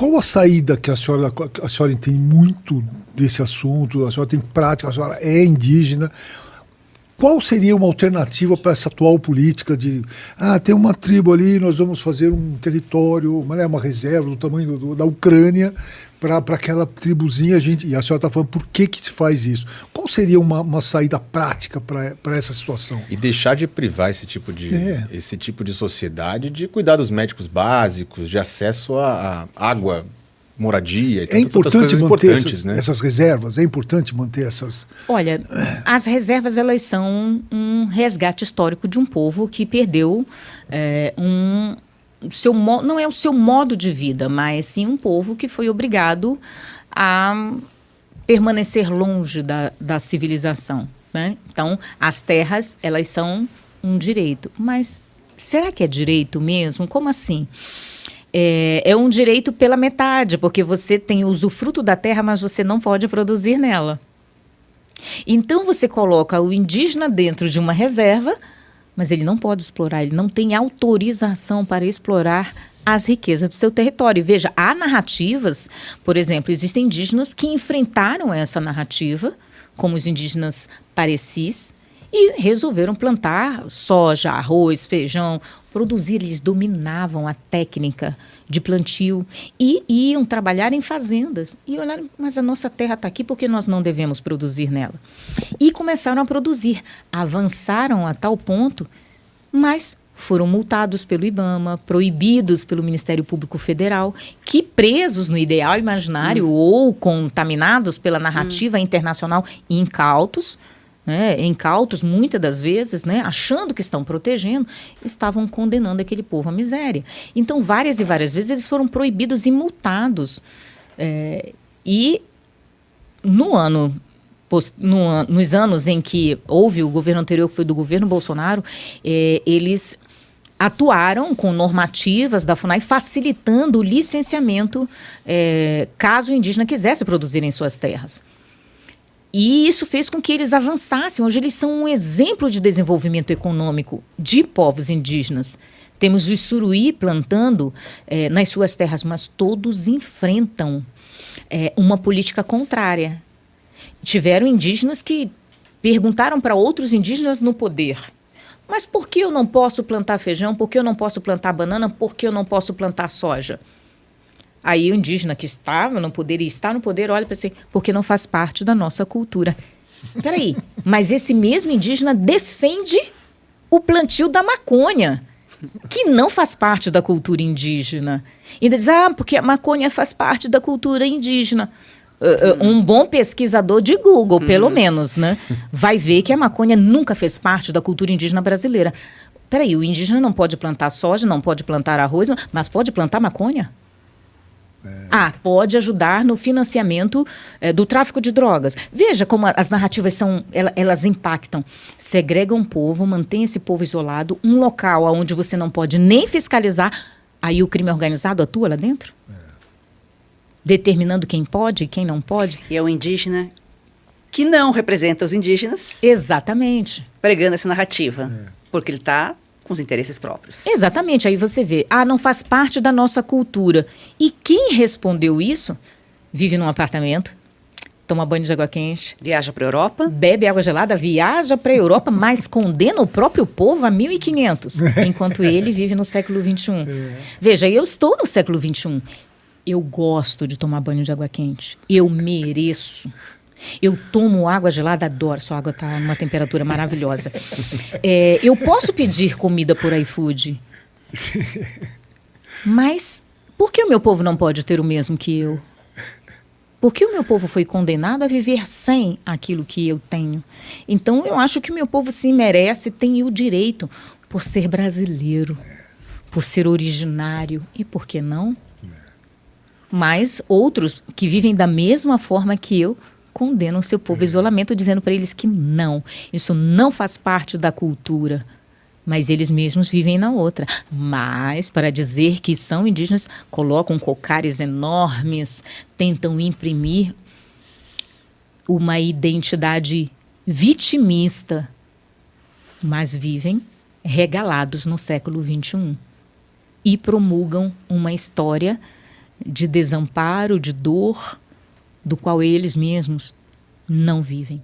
Qual a saída que a senhora entende muito desse assunto, a senhora tem prática, a senhora é indígena, qual seria uma alternativa para essa atual política de tem uma tribo ali, nós vamos fazer um território, uma reserva do tamanho da Ucrânia para aquela tribuzinha, e a senhora está falando por que se faz isso? Qual seria uma saída prática para essa situação? E deixar de privar esse tipo de sociedade de cuidar dos médicos básicos, de acesso a água, moradia e tantas outras coisas importantes, né? Essas reservas, é importante manter essas... Olha, as reservas, elas são um resgate histórico de um povo que perdeu não é o seu modo de vida, mas sim um povo que foi obrigado a permanecer longe da civilização, né? Então, as terras, elas são um direito. Mas será que é direito mesmo? Como assim? É um direito pela metade, porque você tem o usufruto da terra, mas você não pode produzir nela. Então você coloca o indígena dentro de uma reserva, mas ele não pode explorar, ele não tem autorização para explorar as riquezas do seu território. Veja, há narrativas, por exemplo, existem indígenas que enfrentaram essa narrativa, como os indígenas parecis, e resolveram plantar soja, arroz, feijão, produzir. Eles dominavam a técnica de plantio e iam trabalhar em fazendas. E olharam, mas a nossa terra está aqui, por que nós não devemos produzir nela? E começaram a produzir. Avançaram a tal ponto, mas foram multados pelo IBAMA, proibidos pelo Ministério Público Federal, que presos no ideal imaginário ou contaminados pela narrativa internacional, incautos, muitas das vezes, né, achando que estão protegendo, estavam condenando aquele povo à miséria. Então, várias e várias vezes eles foram proibidos e multados. E nos anos em que houve o governo anterior, que foi do governo Bolsonaro, eles atuaram com normativas da FUNAI facilitando o licenciamento caso o indígena quisesse produzir em suas terras. E isso fez com que eles avançassem. Hoje eles são um exemplo de desenvolvimento econômico de povos indígenas. Temos os Suruí plantando nas suas terras, mas todos enfrentam uma política contrária. Tiveram indígenas que perguntaram para outros indígenas no poder: mas por que eu não posso plantar feijão? Por que eu não posso plantar banana? Por que eu não posso plantar soja? Aí o indígena que estava no poder e está no poder olha para si, porque não faz parte da nossa cultura. Peraí, mas esse mesmo indígena defende o plantio da maconha, que não faz parte da cultura indígena. E diz, porque a maconha faz parte da cultura indígena. Um bom pesquisador de Google, pelo menos, né, vai ver que a maconha nunca fez parte da cultura indígena brasileira. Peraí, o indígena não pode plantar soja, não pode plantar arroz, mas pode plantar maconha? Pode ajudar no financiamento do tráfico de drogas. Veja como as narrativas elas impactam. Segregam o povo, mantém esse povo isolado, um local onde você não pode nem fiscalizar, aí o crime organizado atua lá dentro? Determinando quem pode e quem não pode. E é o indígena que não representa os indígenas. Exatamente. Pregando essa narrativa. Porque ele está com os interesses próprios. Exatamente. Aí você vê, não faz parte da nossa cultura. E quem respondeu isso, vive num apartamento, toma banho de água quente. Viaja para a Europa. Bebe água gelada, viaja para a Europa, mas condena o próprio povo a 1500, enquanto ele vive no século XXI. Veja, eu estou no século XXI. Eu gosto de tomar banho de água quente. Eu mereço. Eu tomo água gelada, adoro. Sua água está numa temperatura maravilhosa. Eu posso pedir comida por iFood. Mas por que o meu povo não pode ter o mesmo que eu? Por que o meu povo foi condenado a viver sem aquilo que eu tenho? Então, eu acho que o meu povo sim merece, tem o direito, por ser brasileiro, por ser originário. E por que não? Mas outros que vivem da mesma forma que eu condenam o seu povo ao isolamento, dizendo para eles que não, isso não faz parte da cultura, mas eles mesmos vivem na outra. Mas, para dizer que são indígenas, colocam cocares enormes, tentam imprimir uma identidade vitimista, mas vivem regalados no século XXI e promulgam uma história de desamparo, de dor, do qual eles mesmos não vivem.